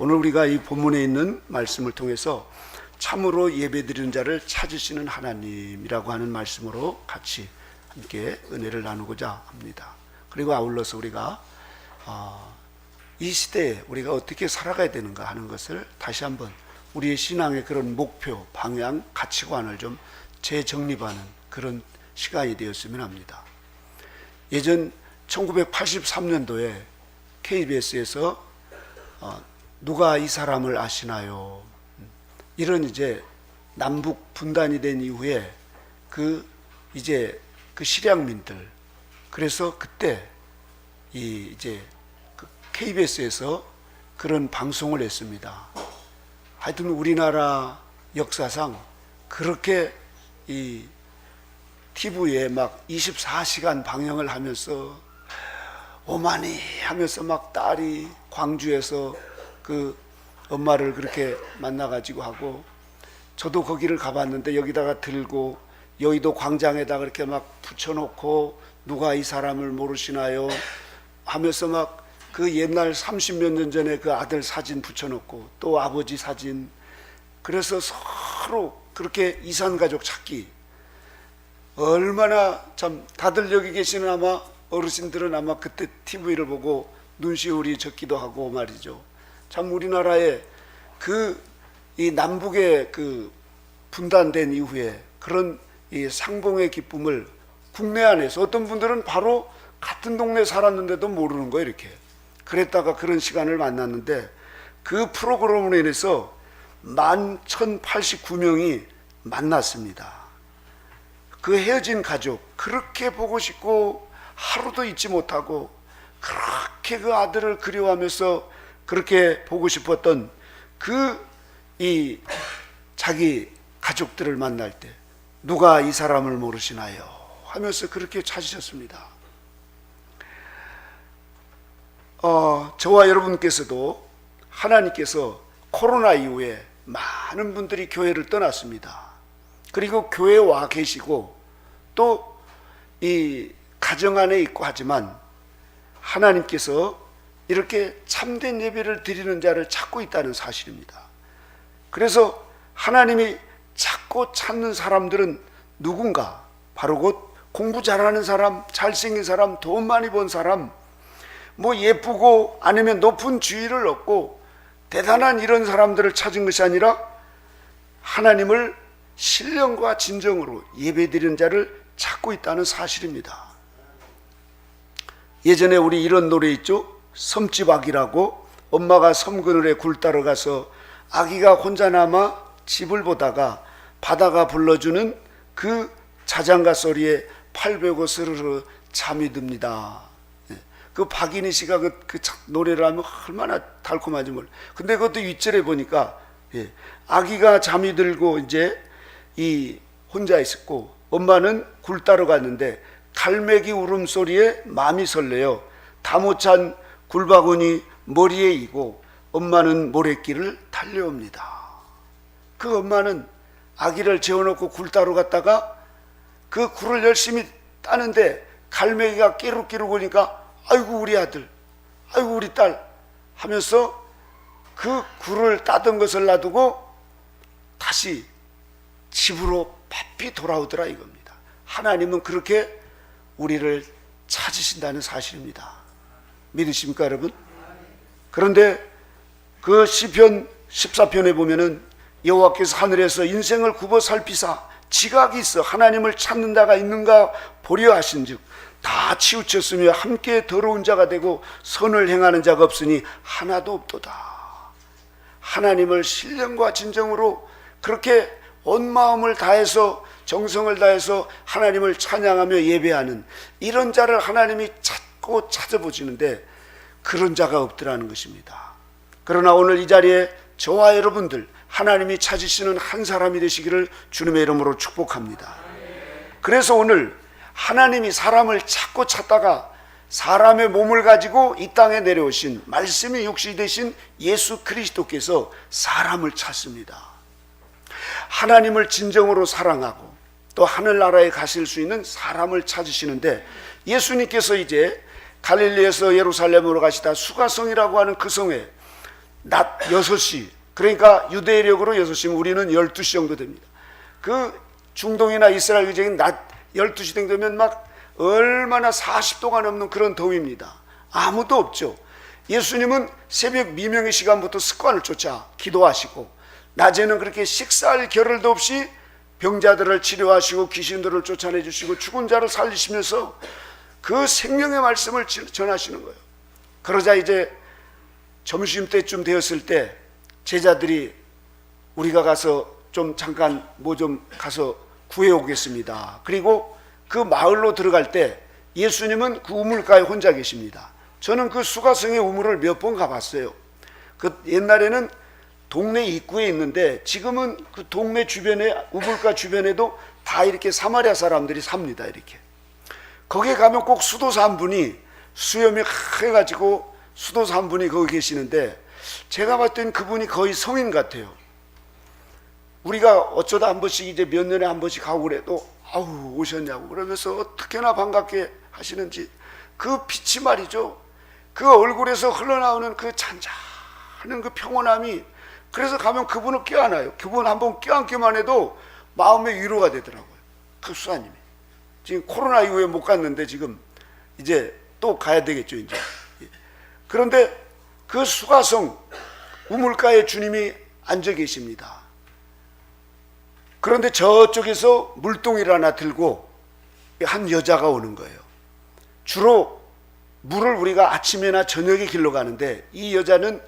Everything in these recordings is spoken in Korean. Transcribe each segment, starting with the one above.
오늘 우리가 이 본문에 있는 말씀을 통해서 참으로 예배드리는 자를 찾으시는 하나님이라고 하는 말씀으로 같이 함께 은혜를 나누고자 합니다. 그리고 아울러서 우리가 이 시대에 우리가 어떻게 살아가야 되는가 하는 것을 다시 한번 우리의 신앙의 그런 목표, 방향, 가치관을 좀 재정립하는 그런 시간이 되었으면 합니다. 예전 1983년도에 KBS에서 누가 이 사람을 아시나요? 이런 이제 남북 분단이 된 이후에 그 실향민들, 그래서 그때 이제 그 KBS에서 그런 방송을 했습니다. 하여튼 우리나라 역사상 그렇게 이 TV에 막 24시간 방영을 하면서 오마니 하면서 막 딸이 광주에서 그 엄마를 그렇게 만나가지고 하고, 저도 거기를 가봤는데 여기다가 들고 여의도 광장에다 그렇게 막 붙여놓고 누가 이 사람을 모르시나요 하면서 막 그 옛날 30몇 년 전에 그 아들 사진 붙여놓고 또 아버지 사진, 그래서 서로 그렇게 이산가족 찾기, 얼마나 참 다들 여기 계시는 아마 어르신들은 아마 그때 TV를 보고 눈시울이 젖기도 하고 말이죠. 참 우리나라의 이 남북의 그 분단된 이후에 그런 이 상봉의 기쁨을 국내 안에서 어떤 분들은 바로 같은 동네 살았는데도 모르는 거예요. 이렇게 그랬다가 그런 시간을 만났는데 그 프로그램으로 인해서 11,089명이 만났습니다. 그 헤어진 가족 그렇게 보고 싶고 하루도 잊지 못하고 그렇게 그 아들을 그리워하면서 그렇게 보고 싶었던 이 자기 가족들을 만날 때 누가 이 사람을 모르시나요 하면서 그렇게 찾으셨습니다. 저와 여러분께서도 하나님께서 코로나 이후에 많은 분들이 교회를 떠났습니다. 그리고 교회에 와 계시고 또 이 가정 안에 있고 하지만 하나님께서 이렇게 참된 예배를 드리는 자를 찾고 있다는 사실입니다. 그래서 하나님이 찾고 찾는 사람들은 누군가? 바로 곧 공부 잘하는 사람, 잘생긴 사람, 돈 많이 번 사람, 뭐 예쁘고 아니면 높은 지위를 얻고 대단한 이런 사람들을 찾은 것이 아니라 하나님을 신령과 진정으로 예배드리는 자를 찾고 있다는 사실입니다. 예전에 우리 이런 노래 있죠? 섬집 아기라고. 엄마가 섬 그늘에 굴 따러 가서 아기가 혼자 남아 집을 보다가 바다가 불러주는 그 자장가 소리에 팔 베고 스르르 잠이 듭니다. 그 박인희 씨가 그 노래를 하면 얼마나 달콤한지 몰라. 근데 그것도 윗절에 보니까 아기가 잠이 들고 이제 혼자 있었고 엄마는 굴 따러 갔는데 갈매기 울음소리에 마음이 설레요. 다 못 찬 굴바구니 머리에 이고 엄마는 모래길을 달려옵니다. 그 엄마는 아기를 재워놓고 굴 따러 갔다가 그 굴을 열심히 따는데 갈매기가 끼룩끼룩 오니까 아이고 우리 아들, 아이고 우리 딸 하면서 그 굴을 따던 것을 놔두고 다시 집으로 바삐 돌아오더라 이겁니다. 하나님은 그렇게 우리를 찾으신다는 사실입니다. 믿으십니까 여러분? 그런데 그 시편 14편에 보면은 여호와께서 하늘에서 인생을 굽어 살피사 지각이 있어 하나님을 찾는 자가 있는가 보려 하신즉 다 치우쳤으며 함께 더러운 자가 되고 선을 행하는 자가 없으니 하나도 없도다. 하나님을 신령과 진정으로 그렇게 온 마음을 다해서 정성을 다해서 하나님을 찬양하며 예배하는 이런 자를 하나님이 찾고 찾아보시는데 그런 자가 없더라는 것입니다. 그러나 오늘 이 자리에 저와 여러분들 하나님이 찾으시는 한 사람이 되시기를 주님의 이름으로 축복합니다. 그래서 오늘 하나님이 사람을 찾고 찾다가 사람의 몸을 가지고 이 땅에 내려오신 말씀이 육신이 되신 예수 그리스도께서 사람을 찾습니다. 하나님을 진정으로 사랑하고 또 하늘나라에 가실 수 있는 사람을 찾으시는데 예수님께서 이제 갈릴리에서 예루살렘으로 가시다 수가성이라고 하는 그 성에 낮 6시, 그러니까 유대력으로 6시면 우리는 12시 정도 됩니다. 그 중동이나 이스라엘 기적인 낮 12시 정도면 막 얼마나 40도가 넘는 그런 더위입니다. 아무도 없죠. 예수님은 새벽 미명의 시간부터 습관을 쫓아 기도하시고, 낮에는 그렇게 식사할 겨를도 없이 병자들을 치료하시고 귀신들을 쫓아내 주시고 죽은 자를 살리시면서 그 생명의 말씀을 전하시는 거예요. 그러자 이제 점심때쯤 되었을 때 제자들이 우리가 가서 좀 잠깐 뭐 좀 가서 구해오겠습니다. 그리고 그 마을로 들어갈 때 예수님은 그 우물가에 혼자 계십니다. 저는 그 수가성의 우물을 몇 번 가봤어요. 그 옛날에는 동네 입구에 있는데 지금은 그 동네 주변에, 우물가 주변에도 다 이렇게 사마리아 사람들이 삽니다. 이렇게 거기에 가면 꼭 수도사 한 분이, 수염이 해가지고 수도사 한 분이 거기 계시는데, 제가 봤을 땐 그분이 거의 성인 같아요. 우리가 어쩌다 한 번씩 이제 몇 년에 한 번씩 가고 그래도 아우 오셨냐고 그러면서 어떻게나 반갑게 하시는지, 그 빛이 말이죠, 그 얼굴에서 흘러나오는 그 잔잔한 그 평온함이, 그래서 가면 그분을 껴안아요. 그분 한번 껴안기만 해도 마음의 위로가 되더라고요. 그 수사님이 지금 코로나 이후에 못 갔는데 지금 이제 또 가야 되겠죠 이제. 그런데 그 수가성 우물가에 주님이 앉아 계십니다. 그런데 저쪽에서 물동이를 하나 들고 한 여자가 오는 거예요. 주로 물을 우리가 아침이나 저녁에 길러 가는데 이 여자는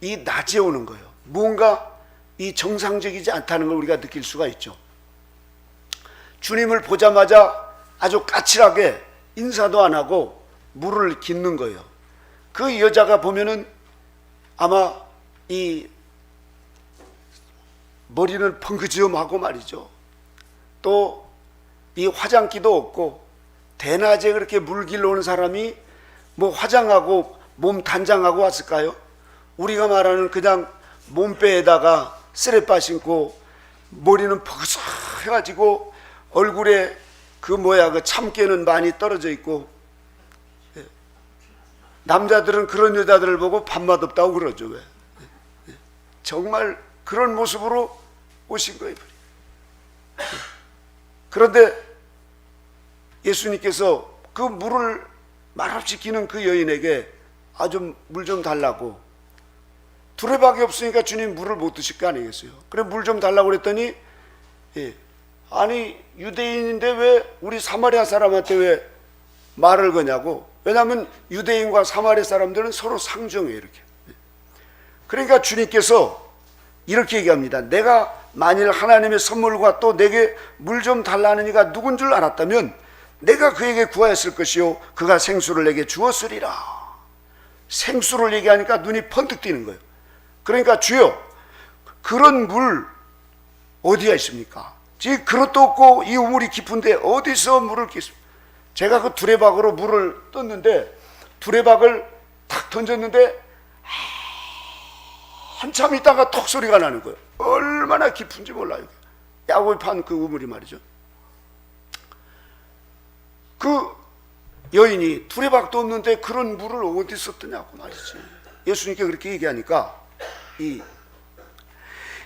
이 낮에 오는 거예요. 뭔가 이 정상적이지 않다는 걸 우리가 느낄 수가 있죠. 주님을 보자마자 아주 까칠하게 인사도 안 하고 물을 깃는 거예요. 그 여자가 보면은 아마 이 머리는 펑그지엄하고 말이죠. 또 이 화장기도 없고, 대낮에 그렇게 물 길러 오는 사람이 뭐 화장하고 몸 단장하고 왔을까요? 우리가 말하는 그냥 몸빼에다가 쓰레빠 신고 머리는 퍼석해가지고 얼굴에 그 참깨는 많이 떨어져 있고, 남자들은 그런 여자들을 보고 밥맛 없다고 그러죠. 왜? 정말 그런 모습으로 오신 거예요. 그런데 예수님께서 그 물을 말없이 기는 그 여인에게 좀 물 좀 달라고, 두레박이 없으니까 주님 물을 못 드실 거 아니겠어요? 그래 물 좀 달라고 그랬더니, 아니 유대인인데 왜 우리 사마리아 사람한테 왜 말을 거냐고. 왜냐하면 유대인과 사마리아 사람들은 서로 상정해요. 이렇게. 그러니까 주님께서 이렇게 얘기합니다. 내가 만일 하나님의 선물과 또 내게 물 좀 달라는 이가 누군 줄 알았다면 내가 그에게 구하였을 것이요 그가 생수를 내게 주었으리라. 생수를 얘기하니까 눈이 번뜩 뜨는 거예요. 그러니까 주여, 그런 물 어디가 있습니까? 지금 그릇도 없고 이 우물이 깊은데 어디서 물을 깃습니까? 제가 그 두레박으로 물을 떴는데, 두레박을 탁 던졌는데 한참 있다가 턱 소리가 나는 거예요. 얼마나 깊은지 몰라요. 야구에 판 그 우물이 말이죠. 그 여인이 두레박도 없는데 그런 물을 어디서 뜨냐고 말이지. 예수님께 그렇게 얘기하니까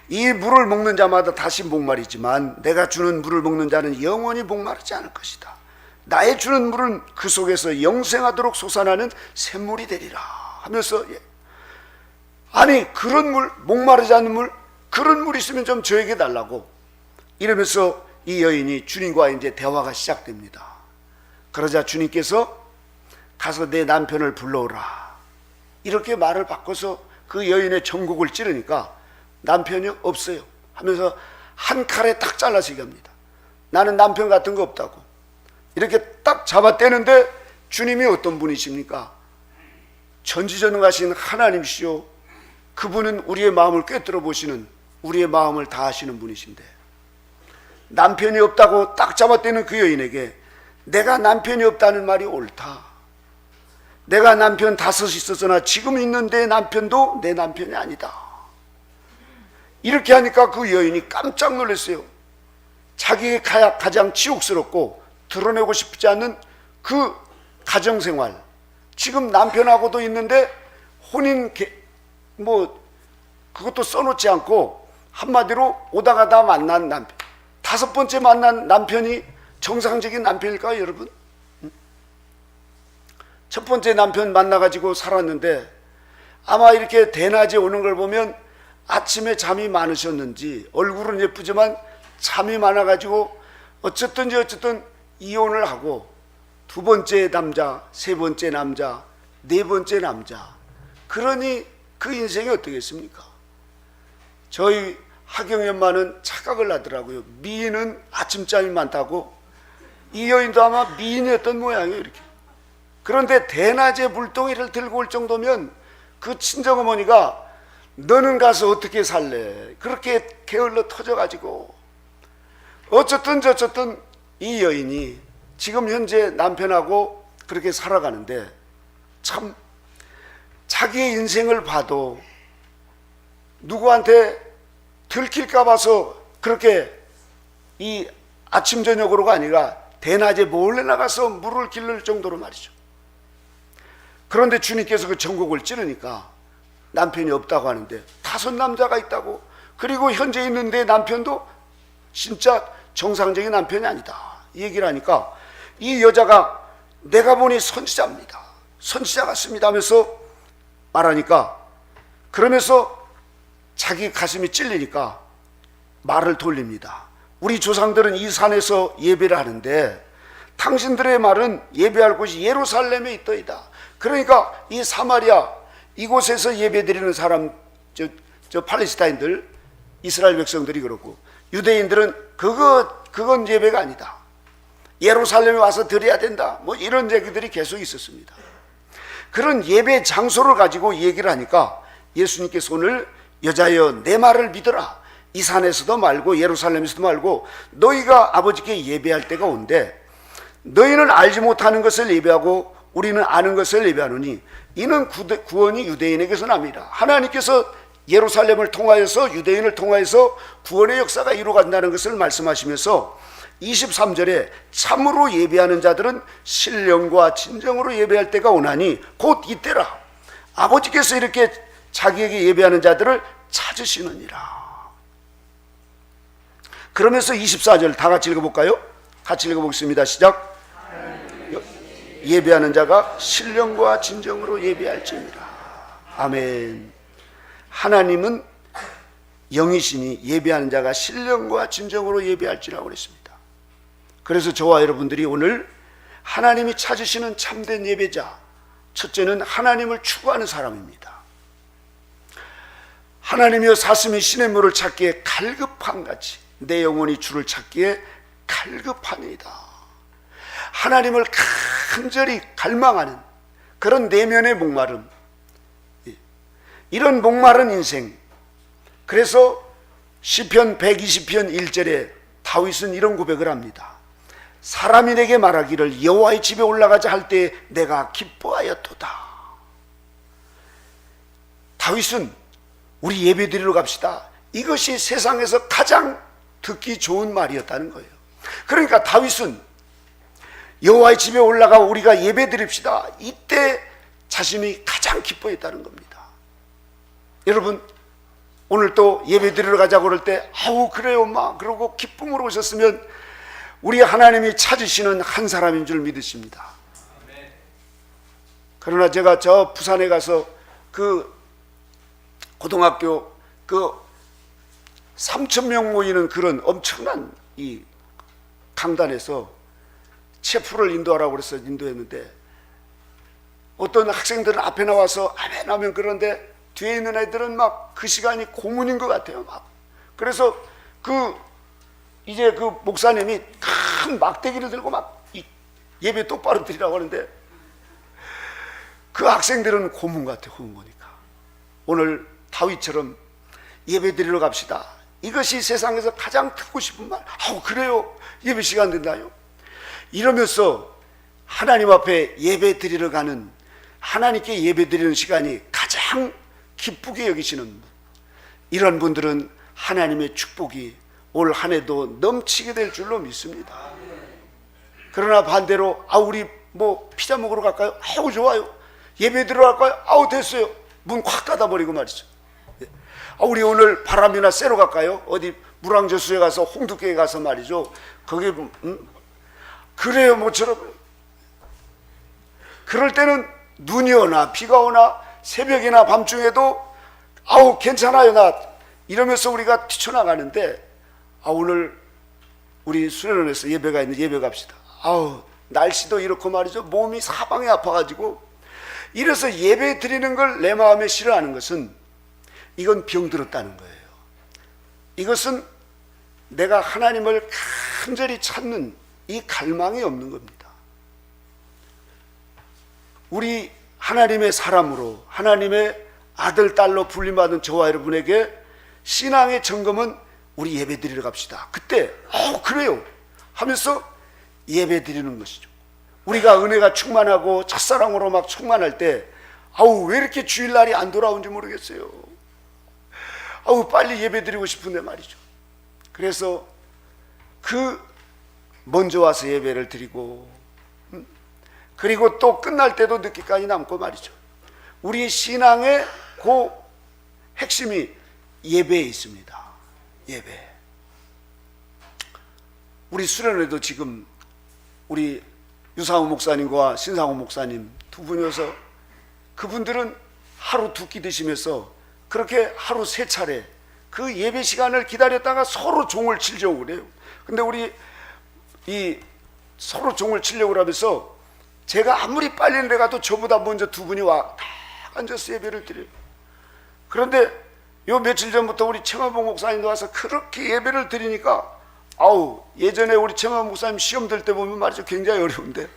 이 물을 먹는 자마다 다시 목마르지만 내가 주는 물을 먹는 자는 영원히 목마르지 않을 것이다. 나의 주는 물은 그 속에서 영생하도록 솟아나는 샘물이 되리라 하면서, 아니 그런 물, 목마르지 않는 물, 그런 물 있으면 좀 저에게 달라고 이러면서 이 여인이 주님과 이제 대화가 시작됩니다. 그러자 주님께서 가서 내 남편을 불러오라 이렇게 말을 바꿔서 그 여인의 전곡을 찌르니까 남편이 없어요 하면서 한 칼에 딱 잘라서 얘기합니다. 나는 남편 같은 거 없다고. 이렇게 딱 잡아떼는데 주님이 어떤 분이십니까? 전지전능하신 하나님이시오. 그분은 우리의 마음을 꿰뚫어 보시는, 우리의 마음을 다 아시는 분이신데, 남편이 없다고 딱 잡아떼는 그 여인에게 내가 남편이 없다는 말이 옳다. 내가 남편 5 있었으나 지금 있는 내 남편도 내 남편이 아니다. 이렇게 하니까 그 여인이 깜짝 놀랐어요. 자기의 가장 치욕스럽고 드러내고 싶지 않는 그 가정생활, 지금 남편하고도 있는데 혼인 그것도 써놓지 않고 한마디로 오다 가다 만난 남편, 5번째 만난 남편이 정상적인 남편일까요, 여러분? 첫 번째 남편 만나가지고 살았는데 아마 이렇게 대낮에 오는 걸 보면 아침에 잠이 많으셨는지 얼굴은 예쁘지만 잠이 많아가지고 어쨌든 이혼을 하고 2번째 남자, 3번째 남자, 4번째 남자. 그러니 그 인생이 어떻겠습니까? 저희 하경연마는 착각을 하더라고요. 미인은 아침잠이 많다고. 이 여인도 아마 미인이었던 모양이에요, 이렇게. 그런데 대낮에 물동이를 들고 올 정도면 그 친정어머니가 너는 가서 어떻게 살래? 그렇게 게을러 터져가지고 어쨌든 이 여인이 지금 현재 남편하고 그렇게 살아가는데 참 자기의 인생을 봐도 누구한테 들킬까 봐서 그렇게 이 아침 저녁으로가 아니라 대낮에 몰래 나가서 물을 길를 정도로 말이죠. 그런데 주님께서 그 전곡을 찌르니까 남편이 없다고 하는데 5 남자가 있다고. 그리고 현재 있는데 남편도 진짜 정상적인 남편이 아니다, 이 얘기를 하니까 이 여자가 내가 보니 선지자입니다, 선지자 같습니다 하면서 말하니까, 그러면서 자기 가슴이 찔리니까 말을 돌립니다. 우리 조상들은 이 산에서 예배를 하는데 당신들의 말은 예배할 곳이 예루살렘에 있더이다. 그러니까 이 사마리아 이곳에서 예배드리는 사람, 저 팔레스타인들, 이스라엘 백성들이 그렇고 유대인들은 그건 예배가 아니다, 예루살렘에 와서 드려야 된다, 뭐 이런 얘기들이 계속 있었습니다. 그런 예배 장소를 가지고 얘기를 하니까 예수님께서 오늘 여자여 내 말을 믿어라, 이 산에서도 말고 예루살렘에서도 말고 너희가 아버지께 예배할 때가 온대. 너희는 알지 못하는 것을 예배하고 우리는 아는 것을 예배하노니 이는 구원이 유대인에게서 납니다. 하나님께서 예루살렘을 통하여서 유대인을 통하여서 구원의 역사가 이루어간다는 것을 말씀하시면서 23절에 참으로 예배하는 자들은 신령과 진정으로 예배할 때가 오나니 곧 이때라. 아버지께서 이렇게 자기에게 예배하는 자들을 찾으시느니라. 그러면서 24절 다 같이 읽어볼까요? 같이 읽어보겠습니다. 시작. 예배하는 자가 신령과 진정으로 예배할지니라. 아멘. 하나님은 영이시니 예배하는 자가 신령과 진정으로 예배할지라고 그랬습니다. 그래서 저와 여러분들이 오늘 하나님이 찾으시는 참된 예배자, 첫째는 하나님을 추구하는 사람입니다. 하나님이여 사슴이 시냇물을 찾기에 갈급함같이 내 영혼이 주를 찾기에 갈급하니이다. 하나님을 간절히 갈망하는 그런 내면의 목마름, 이런 목마른 인생. 그래서 시편 120편 1절에 다윗은 이런 고백을 합니다. 사람이 내게 말하기를 여호와의 집에 올라가자 할 때 내가 기뻐하였도다. 다윗은 우리 예배드리러 갑시다, 이것이 세상에서 가장 듣기 좋은 말이었다는 거예요. 그러니까 다윗은 여호와의 집에 올라가 우리가 예배드립시다, 이때 자신이 가장 기뻐했다는 겁니다. 여러분 오늘 또 예배드리러 가자고 그럴 때 아우 그래요 엄마 그러고 기쁨으로 오셨으면 우리 하나님이 찾으시는 한 사람인 줄 믿으십니다. 그러나 제가 저 부산에 가서 그 고등학교 그 3,000명 모이는 그런 엄청난 이 강단에서 체프를 인도하라고 그래서 인도했는데 어떤 학생들은 앞에 나와서 아멘 하면 그런데 뒤에 있는 애들은 막 그 시간이 고문인 것 같아요. 막 그래서 이제 그 목사님이 큰 막대기를 들고 막 예배 똑바로 드리라고 하는데 그 학생들은 고문 같아요. 고문 보니까. 오늘 다윗처럼 예배 드리러 갑시다, 이것이 세상에서 가장 듣고 싶은 말. 아우 그래요 예배 시간 된다요. 이러면서 하나님 앞에 예배 드리러 가는, 하나님께 예배 드리는 시간이 가장 기쁘게 여기시는 분, 이런 분들은 하나님의 축복이 올 한 해도 넘치게 될 줄로 믿습니다. 그러나 반대로 우리 뭐 피자 먹으러 갈까요? 아우 좋아요. 예배 드리러 갈까요? 아우 됐어요. 문 확 닫아버리고 말이죠. 우리 오늘 바람이나 쐬러 갈까요? 어디 물왕저수에 가서 홍두깨에 가서 말이죠. 거기 그래요 모처럼. 그럴 때는 눈이 오나 비가 오나 새벽이나 밤중에도 괜찮아요 나 이러면서 우리가 뛰쳐나가는데 오늘 우리 수련원에서 예배가 있는 예배 갑시다. 날씨도 이렇고 말이죠. 몸이 사방에 아파가지고 이래서 예배 드리는 걸 내 마음에 싫어하는 것은 이건 병들었다는 거예요. 이것은 내가 하나님을 간절히 찾는 이 갈망이 없는 겁니다. 우리 하나님의 사람으로 하나님의 아들 딸로 불림받은 저와 여러분에게 신앙의 점검은 우리 예배 드리러 갑시다. 그때 그래요 하면서 예배 드리는 것이죠. 우리가 은혜가 충만하고 첫사랑으로 막 충만할 때 왜 이렇게 주일날이 안 돌아온지 모르겠어요. 빨리 예배 드리고 싶은데 말이죠. 그래서 먼저 와서 예배를 드리고 그리고 또 끝날 때도 늦게까지 남고 말이죠. 우리 신앙의 그 핵심이 예배에 있습니다. 예배. 우리 수련회도 지금 우리 유상호 목사님과 신상호 목사님 두 분이어서 그분들은 하루 두 끼 드시면서 그렇게 하루 세 차례 그 예배 시간을 기다렸다가 서로 종을 치려고 그래요. 근데 우리 서로 종을 치려고 하면서 제가 아무리 빨리 내가도 저보다 먼저 두 분이 와 딱 앉아서 예배를 드려요. 그런데 요 며칠 전부터 우리 청하봉 목사님도 와서 그렇게 예배를 드리니까 예전에 우리 청하봉 목사님 시험 들 때 보면 말이죠 굉장히 어려운데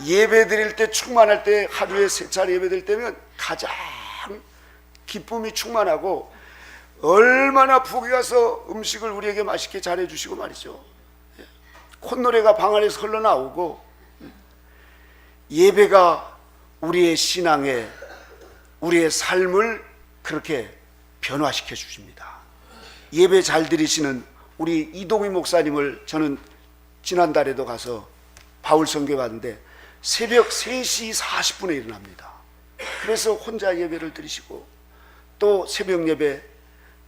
예배 드릴 때 충만할 때 하루에 세 차례 예배 드릴 때면 가장 기쁨이 충만하고 얼마나 복이 가서 음식을 우리에게 맛있게 잘해 주시고 말이죠. 콧노래가 방 안에서 흘러나오고 예배가 우리의 신앙에 우리의 삶을 그렇게 변화시켜 주십니다. 예배 잘 드리시는 우리 이동희 목사님을 저는 지난달에도 가서 바울 선교 갔는데 새벽 3시 40분에 일어납니다. 그래서 혼자 예배를 드리시고 또 새벽 예배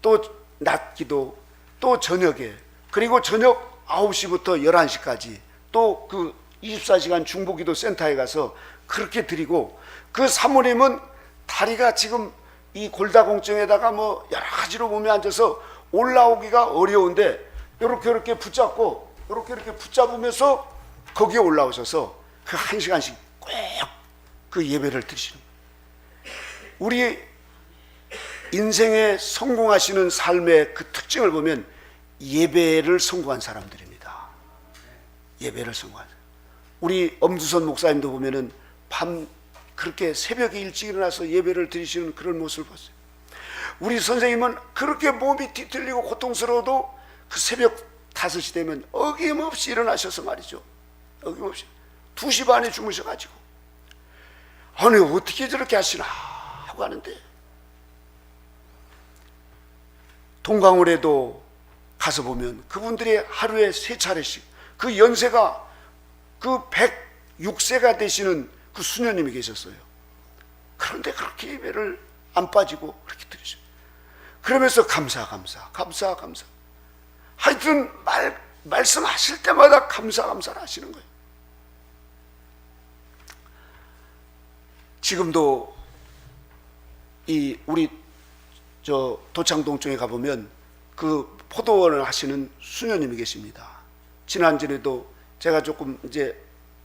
또 낮 기도 또 저녁에 그리고 저녁 9시부터 11시까지 또 그 24시간 중보기도 센터에 가서 그렇게 드리고 그 사모님은 다리가 지금 이 골다공증에다가 뭐 여러 가지로 몸에 앉아서 올라오기가 어려운데 이렇게 붙잡고 이렇게 붙잡으면서 거기에 올라오셔서 그 1시간씩 꼭 그 예배를 드리시는 거예요. 우리 인생에 성공하시는 삶의 그 특징을 보면 예배를 성공한 사람들입니다. 예배를 성공한 사람. 우리 엄두선 목사님도 보면은 밤 그렇게 새벽에 일찍 일어나서 예배를 드리시는 그런 모습을 봤어요. 우리 선생님은 그렇게 몸이 뒤틀리고 고통스러워도 그 새벽 5시 되면 어김없이 일어나셔서 말이죠. 어김없이 2시 반에 주무셔가지고 아니 어떻게 저렇게 하시나 하고 하는데 동강울에도 가서 보면 그분들이 하루에 3차례씩 그 연세가 그 106세가 되시는 그 수녀님이 계셨어요. 그런데 그렇게 예배를 안 빠지고 그렇게 드리죠. 그러면서 감사. 하여튼 말씀하실 때마다 감사를 하시는 거예요. 지금도 우리 도창동쪽에 가보면 그 포도원을 하시는 수녀님이 계십니다. 지난주에도 제가 조금 이제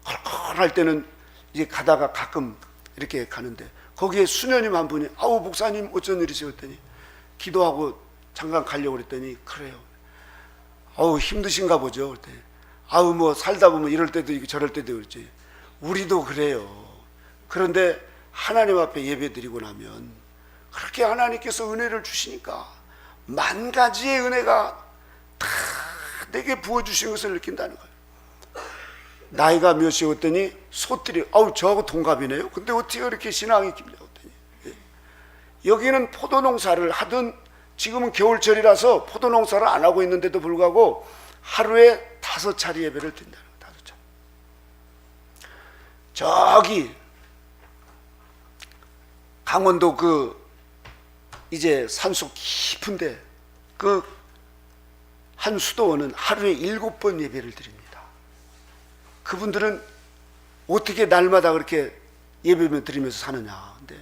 헐헐할 때는 이제 가다가 가끔 이렇게 가는데 거기에 수녀님 한 분이 목사님 어쩐 일이세요? 했더니 기도하고 잠깐 가려고 그랬더니 그래요. 힘드신가 보죠. 그랬더니 뭐 살다 보면 이럴 때도 있고 저럴 때도 그렇지. 우리도 그래요. 그런데 하나님 앞에 예배 드리고 나면 그렇게 하나님께서 은혜를 주시니까 만 가지의 은혜가 다 내게 부어주신 것을 느낀다는 거예요. 나이가 몇이었더니 소띠리 저하고 동갑이네요. 근데 어떻게 그렇게 신앙이 깊냐고 했더니 여기는 포도농사를 하든 지금은 겨울철이라서 포도농사를 안 하고 있는데도 불구하고 하루에 5차례 예배를 드린다는 거예요. 5차례. 저기 강원도 그 이제 산속 깊은데 그 한 수도원은 하루에 7번 예배를 드립니다. 그분들은 어떻게 날마다 그렇게 예배를 드리면서 사느냐. 근데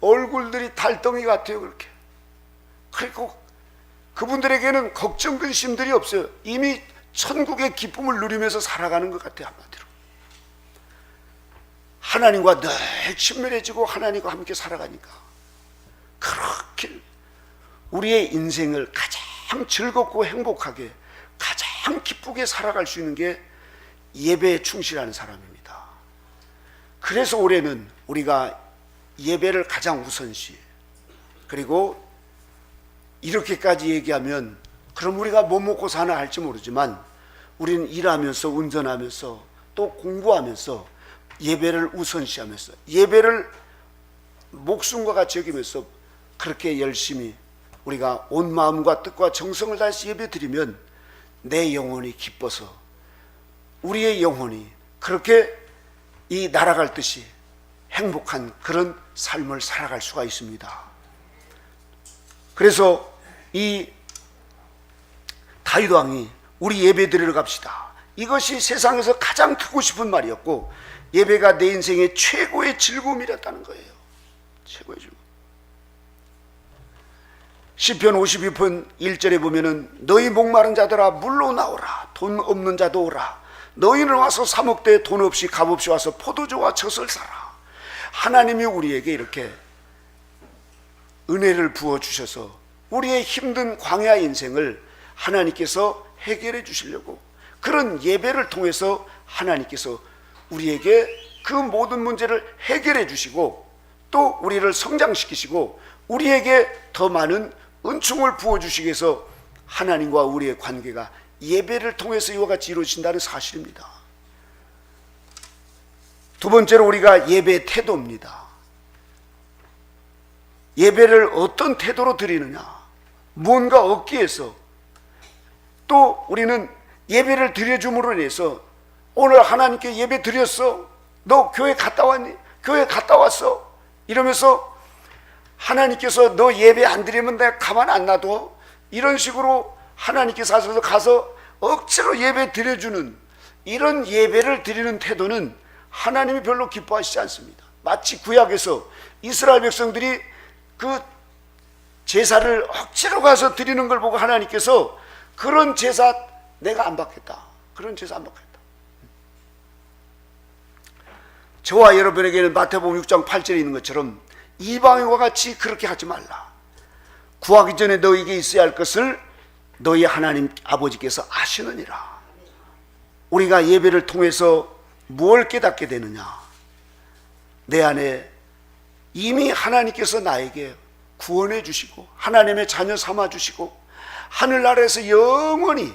얼굴들이 달덩이 같아요. 그렇게. 그리고 그분들에게는 걱정 근심들이 없어요. 이미 천국의 기쁨을 누리면서 살아가는 것 같아요. 한마디로 하나님과 늘 친밀해지고 하나님과 함께 살아가니까 그렇게 우리의 인생을 가장 즐겁고 행복하게 가장 기쁘게 살아갈 수 있는 게 예배에 충실하는 사람입니다. 그래서 올해는 우리가 예배를 가장 우선시, 그리고 이렇게까지 얘기하면 그럼 우리가 뭐 먹고 사나 할지 모르지만 우리는 일하면서 운전하면서 또 공부하면서 예배를 우선시하면서 예배를 목숨과 같이 여기면서 그렇게 열심히 우리가 온 마음과 뜻과 정성을 다해서 예배 드리면 내 영혼이 기뻐서 우리의 영혼이 그렇게 이 날아갈 듯이 행복한 그런 삶을 살아갈 수가 있습니다. 그래서 이 다윗 왕이 우리 예배 드리러 갑시다, 이것이 세상에서 가장 듣고 싶은 말이었고 예배가 내 인생의 최고의 즐거움이랬다는 거예요. 최고의 즐거움. 시편 52편 1절에 보면은 너희 목마른 자들아 물로 나오라, 돈 없는 자도 오라, 너희는 와서 사 먹되 돈 없이 값 없이 와서 포도주와 젖을 사라. 하나님이 우리에게 이렇게 은혜를 부어주셔서 우리의 힘든 광야 인생을 하나님께서 해결해 주시려고 그런 예배를 통해서 하나님께서 우리에게 그 모든 문제를 해결해 주시고 또 우리를 성장시키시고 우리에게 더 많은 은총을 부어주시기 위해서 하나님과 우리의 관계가 예배를 통해서 이와 같이 이루어진다는 사실입니다. 두 번째로 우리가 예배의 태도입니다. 예배를 어떤 태도로 드리느냐, 무언가 얻기 위해서 또 우리는 예배를 드려줌으로 인해서 오늘 하나님께 예배 드렸어, 너 교회 갔다 왔니? 교회 갔다 왔어 이러면서 하나님께서 너 예배 안 드리면 내가 가만 안 놔둬, 이런 식으로 하나님께서 가서 억지로 예배 드려주는 이런 예배를 드리는 태도는 하나님이 별로 기뻐하시지 않습니다. 마치 구약에서 이스라엘 백성들이 그 제사를 억지로 가서 드리는 걸 보고 하나님께서 그런 제사 내가 안 받겠다, 그런 제사 안 받겠다. 저와 여러분에게는 마태복음 6장 8절에 있는 것처럼 이방인과 같이 그렇게 하지 말라. 구하기 전에 너에게 있어야 할 것을 너희 하나님 아버지께서 아시느니라. 우리가 예배를 통해서 무엇을 깨닫게 되느냐, 내 안에 이미 하나님께서 나에게 구원해 주시고 하나님의 자녀 삼아 주시고 하늘나라에서 영원히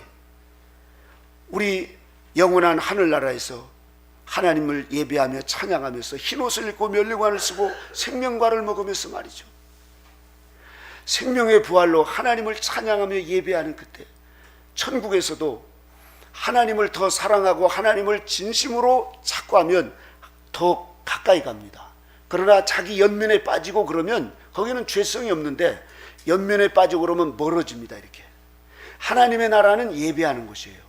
우리 영원한 하늘나라에서 하나님을 예배하며 찬양하면서 흰옷을 입고 면류관을 쓰고 생명과를 먹으면서 말이죠, 생명의 부활로 하나님을 찬양하며 예배하는 그때 천국에서도 하나님을 더 사랑하고 하나님을 진심으로 찾고 하면 더 가까이 갑니다. 그러나 자기 연면에 빠지고 그러면 거기는 죄성이 없는데 연면에 빠지고 그러면 멀어집니다. 이렇게 하나님의 나라는 예배하는 곳이에요.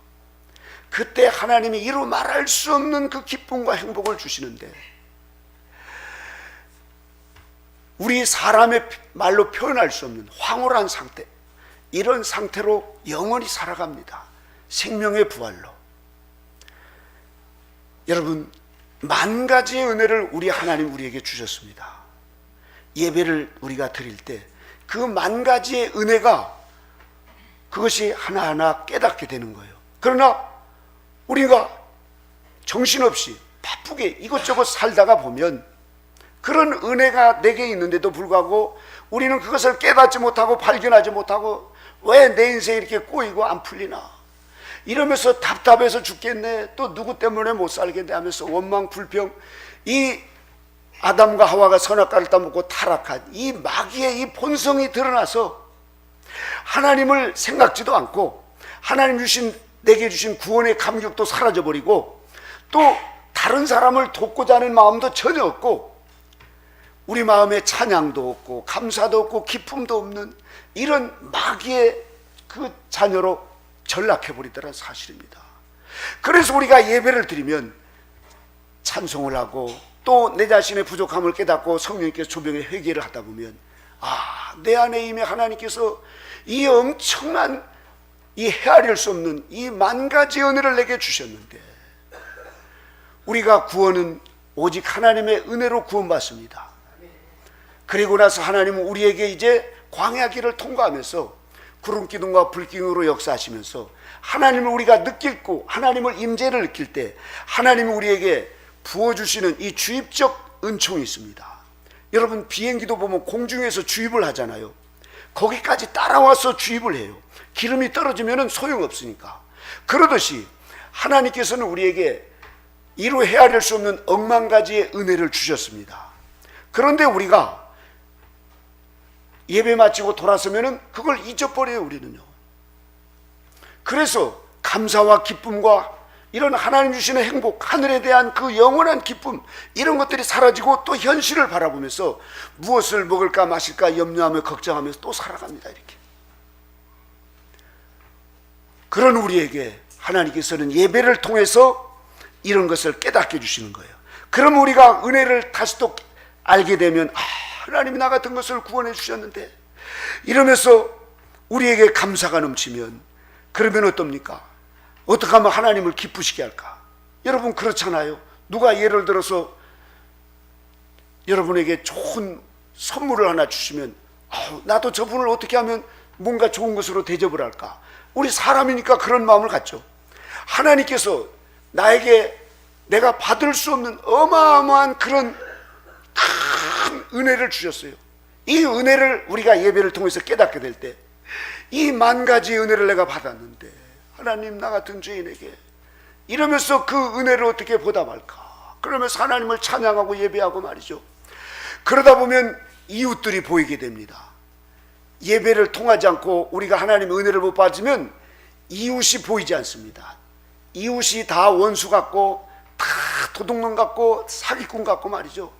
그때 하나님이 이루 말할 수 없는 그 기쁨과 행복을 주시는데 우리 사람의 말로 표현할 수 없는 황홀한 상태, 이런 상태로 영원히 살아갑니다. 생명의 부활로. 여러분, 만 가지의 은혜를 우리 하나님 우리에게 주셨습니다. 예배를 우리가 드릴 때 그 만 가지의 은혜가 그것이 하나하나 깨닫게 되는 거예요. 그러나 우리가 정신없이 바쁘게 이것저것 살다가 보면 그런 은혜가 내게 있는데도 불구하고 우리는 그것을 깨닫지 못하고 발견하지 못하고 왜 내 인생이 이렇게 꼬이고 안 풀리나 이러면서 답답해서 죽겠네, 또 누구 때문에 못 살겠네 하면서 원망 불평, 이 아담과 하와가 선악과를 따먹고 타락한 이 마귀의 이 본성이 드러나서 하나님을 생각지도 않고 하나님 내게 주신 구원의 감격도 사라져버리고 또 다른 사람을 돕고자 하는 마음도 전혀 없고 우리 마음에 찬양도 없고 감사도 없고 기쁨도 없는 이런 마귀의 그 자녀로 전락해버리더란 사실입니다. 그래서 우리가 예배를 드리면 찬송을 하고 또 내 자신의 부족함을 깨닫고 성령님께서 조명의 회개를 하다 보면 내 안에 이미 하나님께서 이 엄청난 이 헤아릴 수 없는 이 만 가지 은혜를 내게 주셨는데, 우리가 구원은 오직 하나님의 은혜로 구원받습니다. 그리고 나서 하나님은 우리에게 이제 광야길을 통과하면서 구름기둥과 불기둥으로 역사하시면서 하나님을 우리가 느끼고 하나님을 임재를 느낄 때 하나님이 우리에게 부어주시는 이 주입적 은총이 있습니다. 여러분, 비행기도 보면 공중에서 주입을 하잖아요. 거기까지 따라와서 주입을 해요. 기름이 떨어지면 소용없으니까. 그러듯이 하나님께서는 우리에게 이루 헤아릴 수 없는 억만 가지의 은혜를 주셨습니다. 그런데 우리가 예배 마치고 돌아서면 그걸 잊어버려요, 우리는요. 그래서 감사와 기쁨과 이런 하나님 주시는 행복, 하늘에 대한 그 영원한 기쁨, 이런 것들이 사라지고 또 현실을 바라보면서 무엇을 먹을까 마실까 염려하며 걱정하면서 또 살아갑니다. 이렇게. 그런 우리에게 하나님께서는 예배를 통해서 이런 것을 깨닫게 해주시는 거예요. 그럼 우리가 은혜를 다시 또 알게 되면 하나님이 나 같은 것을 구원해 주셨는데, 이러면서 우리에게 감사가 넘치면 그러면 어떻습니까? 어떻게 하면 하나님을 기쁘시게 할까? 여러분, 그렇잖아요. 누가 예를 들어서 여러분에게 좋은 선물을 하나 주시면 나도 저분을 어떻게 하면 뭔가 좋은 것으로 대접을 할까? 우리 사람이니까 그런 마음을 갖죠. 하나님께서 나에게 내가 받을 수 없는 어마어마한 그런 큰 은혜를 주셨어요. 이 은혜를 우리가 예배를 통해서 깨닫게 될 때, 이 만 가지 은혜를 내가 받았는데 하나님, 나 같은 죄인에게 이러면서 그 은혜를 어떻게 보답할까? 그러면서 하나님을 찬양하고 예배하고 말이죠. 그러다 보면 이웃들이 보이게 됩니다. 예배를 통하지 않고 우리가 하나님의 은혜를 못 받으면 이웃이 보이지 않습니다. 이웃이 다 원수 같고 다 도둑놈 같고 사기꾼 같고 말이죠.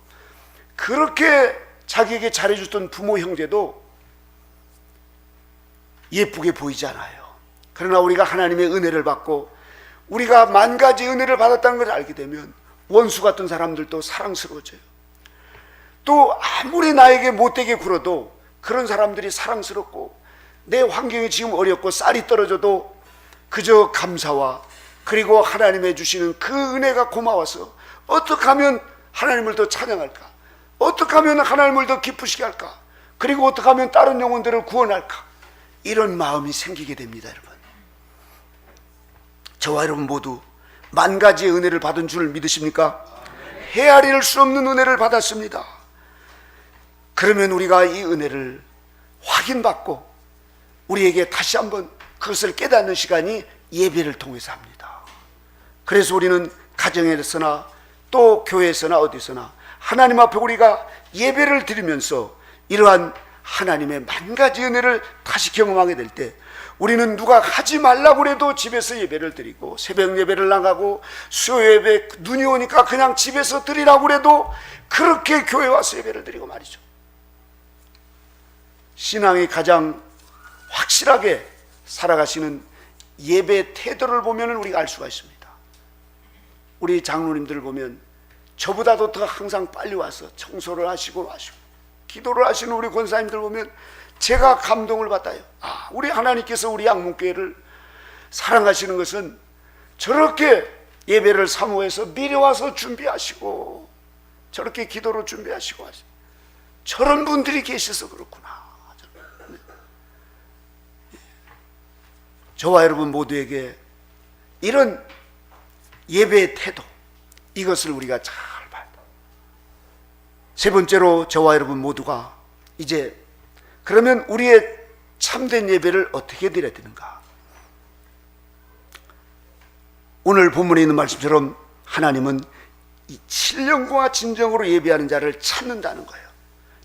그렇게 자기에게 잘해줬던 부모 형제도 예쁘게 보이지 않아요. 그러나 우리가 하나님의 은혜를 받고 우리가 만 가지 은혜를 받았다는 걸 알게 되면 원수 같은 사람들도 사랑스러워져요. 또 아무리 나에게 못되게 굴어도 그런 사람들이 사랑스럽고, 내 환경이 지금 어렵고 쌀이 떨어져도 그저 감사와 그리고 하나님의 주시는 그 은혜가 고마워서 어떻게 하면 하나님을 더 찬양할까? 어떻게 하면 하나님을 더 기쁘시게 할까? 그리고 어떻게 하면 다른 영혼들을 구원할까? 이런 마음이 생기게 됩니다. 여러분, 저와 여러분 모두 만 가지의 은혜를 받은 줄 믿으십니까? 헤아릴 수 없는 은혜를 받았습니다. 그러면 우리가 이 은혜를 확인받고 우리에게 다시 한번 그것을 깨닫는 시간이 예배를 통해서 합니다. 그래서 우리는 가정에서나 또 교회에서나 어디서나 하나님 앞에 우리가 예배를 드리면서 이러한 하나님의 만 가지 은혜를 다시 경험하게 될 때, 우리는 누가 하지 말라고 해도 집에서 예배를 드리고, 새벽 예배를 나가고, 수요 예배 눈이 오니까 그냥 집에서 드리라고 해도 그렇게 교회 와서 예배를 드리고 말이죠. 신앙이 가장 확실하게 살아가시는 예배 태도를 보면 우리가 알 수가 있습니다. 우리 장로님들을 보면 저보다도 더 항상 빨리 와서 청소를 하시고 기도를 하시는 우리 권사님들 보면 제가 감동을 받아요. 우리 하나님께서 우리 양문교회를 사랑하시는 것은 저렇게 예배를 사모해서 미리 와서 준비하시고 저렇게 기도로 준비하시고 저런 분들이 계셔서 그렇구나. 저와 여러분 모두에게 이런 예배의 태도, 이것을 우리가 잘 봐야 돼요. 세 번째로, 저와 여러분 모두가 이제 그러면 우리의 참된 예배를 어떻게 드려야 되는가? 오늘 본문에 있는 말씀처럼 하나님은 이 신령과 진정으로 예배하는 자를 찾는다는 거예요.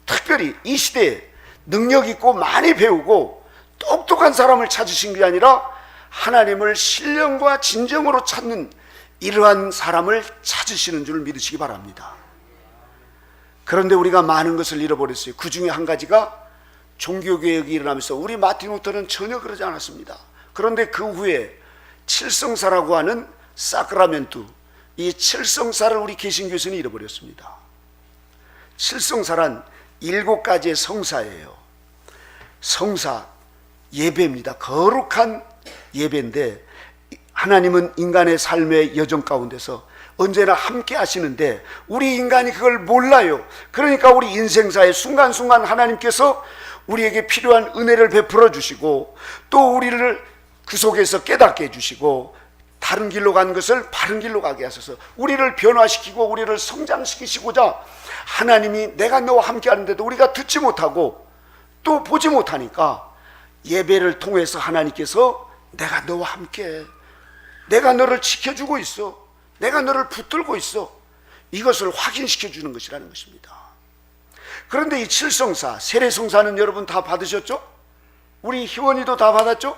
특별히 이 시대에 능력 있고 많이 배우고 똑똑한 사람을 찾으신 게 아니라 하나님을 신령과 진정으로 찾는 이러한 사람을 찾으시는 줄 믿으시기 바랍니다. 그런데 우리가 많은 것을 잃어버렸어요. 그 중에 한 가지가 종교개혁이 일어나면서 우리 마틴 루터는 전혀 그러지 않았습니다. 그런데 그 후에 칠성사라고 하는 사크라멘투, 이 칠성사를 우리 개신교에서는 잃어버렸습니다. 칠성사란 7가지의 성사예요. 성사, 예배입니다. 거룩한 예배인데 하나님은 인간의 삶의 여정 가운데서 언제나 함께 하시는데 우리 인간이 그걸 몰라요. 그러니까 우리 인생사의 순간순간 하나님께서 우리에게 필요한 은혜를 베풀어 주시고 또 우리를 그 속에서 깨닫게 해주시고 다른 길로 간 것을 바른 길로 가게 하셔서 우리를 변화시키고 우리를 성장시키시고자 하나님이 내가 너와 함께 하는데도 우리가 듣지 못하고 또 보지 못하니까 예배를 통해서 하나님께서 내가 너와 함께, 내가 너를 지켜주고 있어, 내가 너를 붙들고 있어, 이것을 확인시켜 주는 것이라는 것입니다. 그런데 이 칠성사, 세례성사는 여러분 다 받으셨죠? 우리 희원이도 다 받았죠?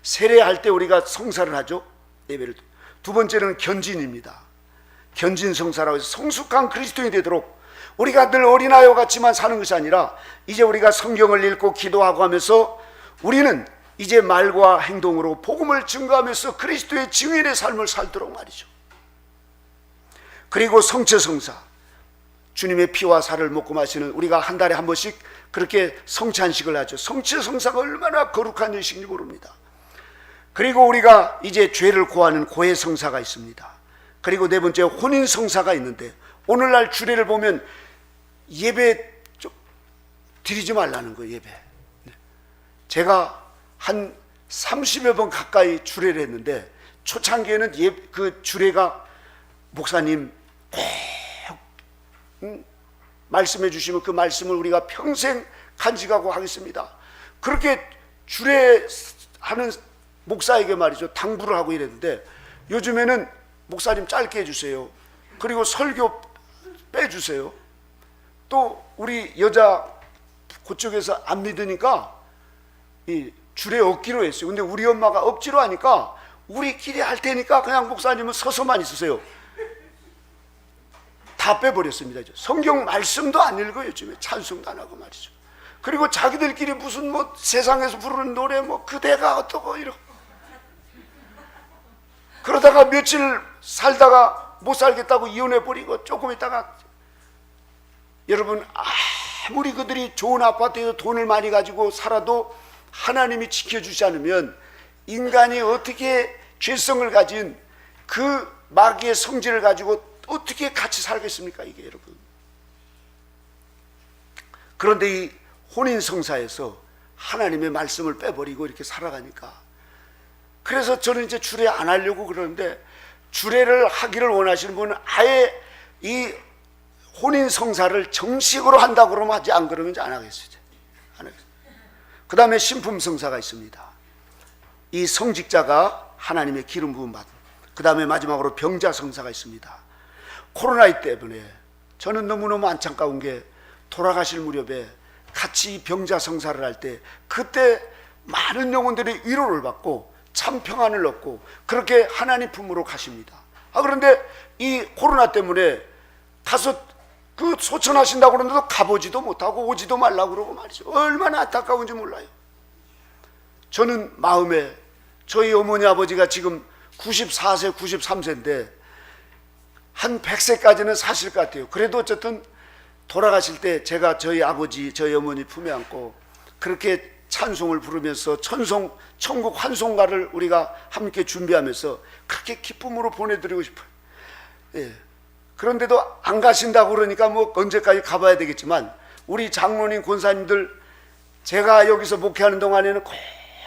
세례할 때 우리가 성사를 하죠. 예배를. 두 번째는 견진입니다. 견진성사라고 해서 성숙한 그리스도인이 되도록 우리가 늘 어린아이와 같이만 사는 것이 아니라 이제 우리가 성경을 읽고 기도하고 하면서 우리는 이제 말과 행동으로 복음을 증거하면서 그리스도의 증인의 삶을 살도록 말이죠. 그리고 성체성사, 주님의 피와 살을 먹고 마시는, 우리가 한 달에 한 번씩 그렇게 성찬식을 하죠. 성체성사가 얼마나 거룩한 일식인지 모릅니다. 그리고 우리가 이제 죄를 고하는 고해성사가 있습니다. 그리고 네 번째 혼인성사가 있는데 오늘날 주례를 보면 예배 드리지 말라는 거예요. 예배. 제가 한 30여 번 가까이 주례를 했는데 초창기에는 그 주례가 목사님 말씀해 주시면 그 말씀을 우리가 평생 간직하고 하겠습니다. 그렇게 주례하는 목사에게 말이죠, 당부를 하고 이랬는데 요즘에는 목사님 짧게 해주세요. 그리고 설교 빼주세요. 또 우리 여자 그쪽에서 안 믿으니까 이 주례 얻기로 했어요. 근데 우리 엄마가 억지로 하니까 우리끼리 할 테니까 그냥 목사님은 서서만 있으세요. 다 빼버렸습니다. 성경 말씀도 안 읽어요. 요즘에 찬송도 안 하고 말이죠. 그리고 자기들끼리 무슨 뭐 세상에서 부르는 노래 뭐 그대가 어떠고 이러고 그러다가 며칠 살다가 못 살겠다고 이혼해버리고 조금 있다가, 여러분 아무리 그들이 좋은 아파트에서 돈을 많이 가지고 살아도 하나님이 지켜주지 않으면 인간이 어떻게 죄성을 가진 그 마귀의 성질을 가지고 어떻게 같이 살겠습니까? 이게 여러분. 그런데 이 혼인성사에서 하나님의 말씀을 빼버리고 이렇게 살아가니까, 그래서 저는 이제 주례 안 하려고 그러는데 주례를 하기를 원하시는 분은 아예 이 혼인성사를 정식으로 한다고 그러면 하지, 안 그러면 이제 안 하겠어요. 그 다음에 신품성사가 있습니다. 이 성직자가 하나님의 기름 부음 받은, 그 다음에 마지막으로 병자성사가 있습니다. 코로나 때문에 저는 너무너무 안타까운 게 돌아가실 무렵에 같이 병자성사를 할 때 그때 많은 영혼들이 위로를 받고 참 평안을 얻고 그렇게 하나님 품으로 가십니다. 그런데 이 코로나 때문에 가서 그 소천하신다고 그러는데도 가보지도 못하고 오지도 말라고 그러고 말이죠. 얼마나 안타까운지 몰라요. 저는 마음에 저희 어머니 아버지가 지금 94세 93세인데 한 100세까지는 사실 것 같아요. 그래도 어쨌든 돌아가실 때 제가 저희 아버지 저희 어머니 품에 안고 그렇게 찬송을 부르면서 천국 환송가를 우리가 함께 준비하면서 그렇게 기쁨으로 보내드리고 싶어요. 예. 그런데도 안 가신다고 그러니까 뭐 언제까지 가봐야 되겠지만 우리 장로님 권사님들 제가 여기서 목회하는 동안에는 꼭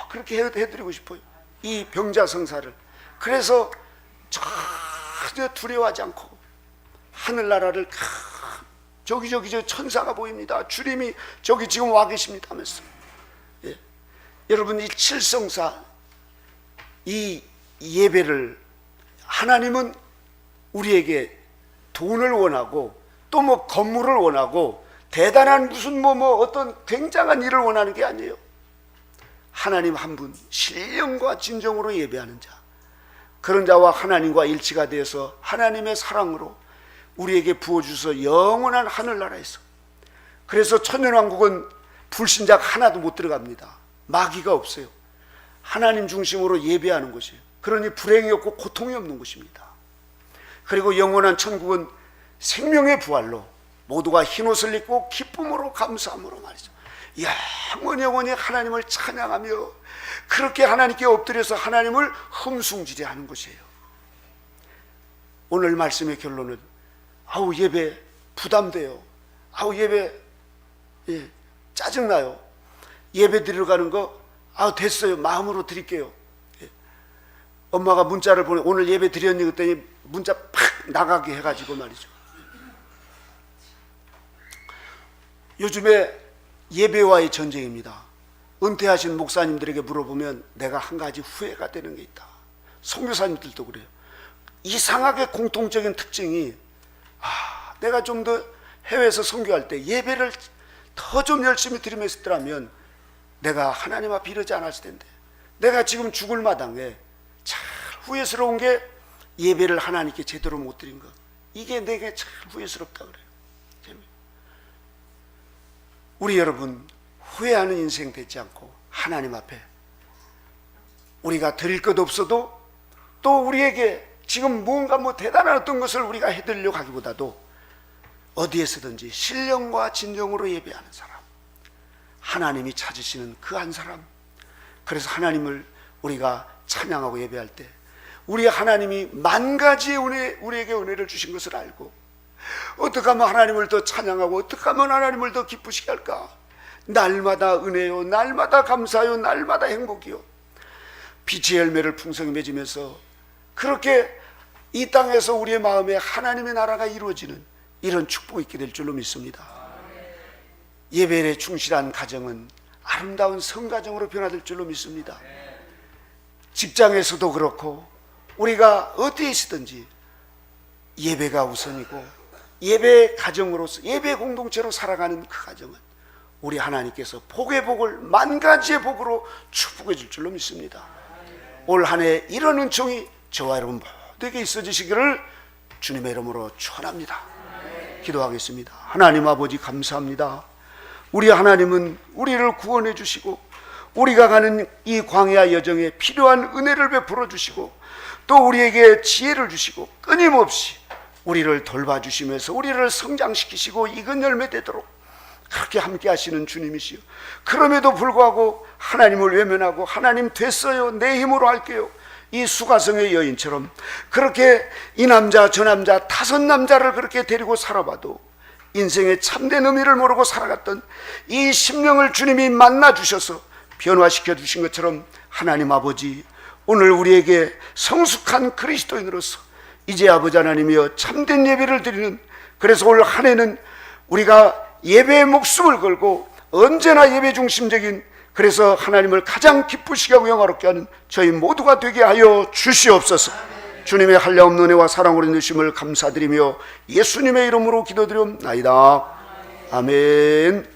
그렇게 해드리고 싶어요. 이 병자성사를. 그래서 전혀 두려워하지 않고 하늘나라를 저기 저 천사가 보입니다. 주님이 저기 지금 와 계십니다 하면서, 예. 여러분 이 칠성사, 이 예배를 하나님은 우리에게 돈을 원하고 또 뭐 건물을 원하고 대단한 무슨 뭐 어떤 굉장한 일을 원하는 게 아니에요. 하나님 한 분, 신령과 진정으로 예배하는 자, 그런 자와 하나님과 일치가 되어서 하나님의 사랑으로 우리에게 부어주셔서 영원한 하늘나라에서, 그래서 천년왕국은 불신자가 하나도 못 들어갑니다. 마귀가 없어요. 하나님 중심으로 예배하는 것이에요. 그러니 불행이 없고 고통이 없는 것입니다. 그리고 영원한 천국은 생명의 부활로 모두가 흰옷을 입고 기쁨으로 감사함으로 말이죠, 영원히 하나님을 찬양하며 그렇게 하나님께 엎드려서 하나님을 흠숭지려 하는 것이에요. 오늘 말씀의 결론은 아우 예배 부담돼요. 아우 예배 짜증나요. 예배 드리러 가는 거 됐어요. 마음으로 드릴게요. 엄마가 문자를 보내, 오늘 예배 드렸니? 그랬더니 문자 팍 나가게 해가지고 말이죠. 요즘에 예배와의 전쟁입니다. 은퇴하신 목사님들에게 물어보면 내가 한 가지 후회가 되는 게 있다. 선교사님들도 그래요. 이상하게 공통적인 특징이 내가 좀 더 해외에서 선교할 때 예배를 더 좀 열심히 드리면서 내가 하나님 앞에 이러지 않았을 텐데, 내가 지금 죽을 마당에 참 후회스러운 게 예배를 하나님께 제대로 못 드린 것, 이게 내게 참 후회스럽다 그래요. 우리 여러분, 후회하는 인생 되지 않고 하나님 앞에 우리가 드릴 것 없어도, 또 우리에게 지금 무언가 대단한 어떤 것을 우리가 해드리려고 하기보다도 어디에서든지 신령과 진정으로 예배하는 사람, 하나님이 찾으시는 그 한 사람. 그래서 하나님을 우리가 찬양하고 예배할 때 우리 하나님이 만 가지의 우리에게 은혜를 주신 것을 알고, 어떻게 하면 하나님을 더 찬양하고 어떻게 하면 하나님을 더 기쁘시게 할까? 날마다 은혜요, 날마다 감사요, 날마다 행복이요, 빛의 열매를 풍성히 맺으면서 그렇게 이 땅에서 우리의 마음에 하나님의 나라가 이루어지는 이런 축복이 있게 될 줄로 믿습니다. 예배에 충실한 가정은 아름다운 성가정으로 변화될 줄로 믿습니다. 직장에서도 그렇고 우리가 어디에 있든지 예배가 우선이고, 예배 가정으로서 예배 공동체로 살아가는 그 가정은 우리 하나님께서 복의 복을 만 가지의 복으로 축복해 줄 줄로 믿습니다. 올 한 해 이런 은총이 저와 여러분 모두에게 있어지시기를 주님의 이름으로 축원합니다. 기도하겠습니다. 하나님 아버지, 감사합니다. 우리 하나님은 우리를 구원해 주시고 우리가 가는 이 광야 여정에 필요한 은혜를 베풀어 주시고, 또 우리에게 지혜를 주시고 끊임없이 우리를 돌봐주시면서 우리를 성장시키시고 익은 열매 되도록 그렇게 함께 하시는 주님이시요, 그럼에도 불구하고 하나님을 외면하고 하나님 됐어요, 내 힘으로 할게요, 이 수가성의 여인처럼 그렇게 이 남자 저 남자 5 남자를 그렇게 데리고 살아봐도 인생의 참된 의미를 모르고 살아갔던 이 심령을 주님이 만나 주셔서 변화시켜 주신 것처럼, 하나님 아버지, 오늘 우리에게 성숙한 그리스도인으로서 이제 아버지 하나님이여 참된 예배를 드리는, 그래서 올 한 해는 우리가 예배에 목숨을 걸고 언제나 예배 중심적인, 그래서 하나님을 가장 기쁘시게 하고 영화롭게 하는 저희 모두가 되게 하여 주시옵소서. 주님의 한량없는 은혜와 사랑으로 인도심을 감사드리며 예수님의 이름으로 기도드리옵나이다. 아멘.